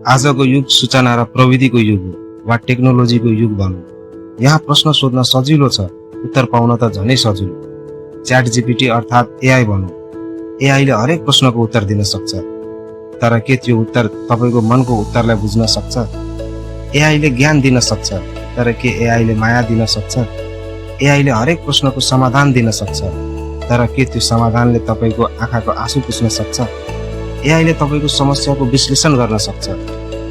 आजको युग सूचना र प्रविधिको युग हो वा टेक्नोलोजीको युग भनौँ। यहाँ प्रश्न सोध्न सजिलो छ, उत्तर पाउन त झनै सजिलो। च्याट जीपीटी अर्थात् एआई भनौँ। एआईले हरेक प्रश्नको उत्तर दिन सक्छ, तर के त्यो उत्तर तपाईको मनको उत्तरलाई बुझ्न सक्छ? एआईले ज्ञान दिन सक्छ, तर के एआईले माया दिन सक्छ? एआईले हरेक प्रश्नको समाधान दिन सक्छ, तर के त्यो समाधानले तपाईको आँखाको आँसु पुस्न सक्छ? एआईले तपाईको समस्याको विश्लेषण गर्न सक्छ,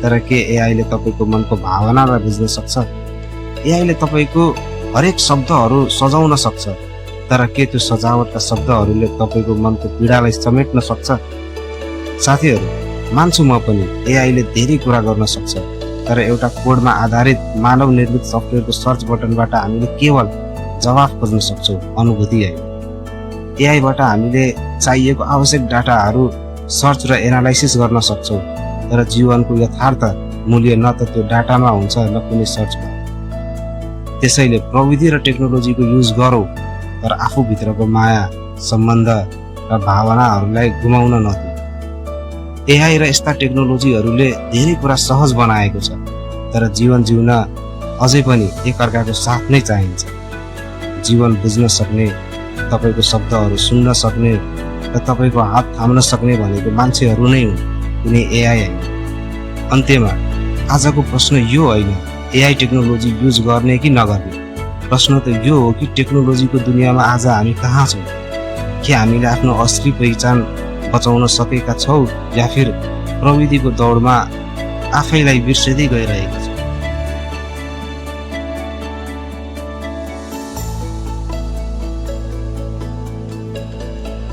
तर के एआईले तपाईको मनको भावनालाई बुझ्न सक्छ? एआईले तपाईको हरेक शब्दहरू सजाउन सक्छ, तर के त्यो सजावटका शब्दहरूले तपाईको मनको पीडालाई समेट्न सक्छ? साथीहरू, मान्छु म पनि एआईले धेरै कुरा गर्न सक्छ, तर एउटा कोडमा आधारित मानव निर्मित सफ्टवेयरको सर्च बटनबाट हामीले केवल जवाफ खोज्न सक्छौँ, अनुभूति होइन। एआईबाट हामीले चाहिएको आवश्यक डाटाहरू सर्च र एनालाइसिस गर्न सक्छौँ, तर जीवनको यथार्थ मूल्य न त त्यो डाटामा हुन्छ न कुनै सर्चमा। त्यसैले प्रविधि र टेक्नोलोजीको युज गरौँ, तर आफूभित्रको माया, सम्बन्ध र भावनाहरूलाई गुमाउन नदिऊ। एआई र यस्ता टेक्नोलोजीहरूले धेरै कुरा सहज बनाएको छ, तर जीवन जिउन अझै पनि एकअर्काको साथ नै चाहिन्छ। जीवन बुझ्न सक्ने, तपाईँको शब्दहरू सुन्न सक्ने र तपाईँको हात थाम्न सक्ने भनेको मान्छेहरू नै हुन्, कुनै एआई होइन। अन्त्यमा आजको प्रश्न यो होइन एआई टेक्नोलोजी युज गर्ने कि नगर्ने। प्रश्न त यो हो कि टेक्नोलोजीको दुनियाँमा आज हामी कहाँ छौँ? के हामीले आफ्नो असली पहिचान बचाउन सकेका छौँ या फिर प्रविधिको दौडमा आफैलाई बिर्सिँदै गइरहेका छौँ?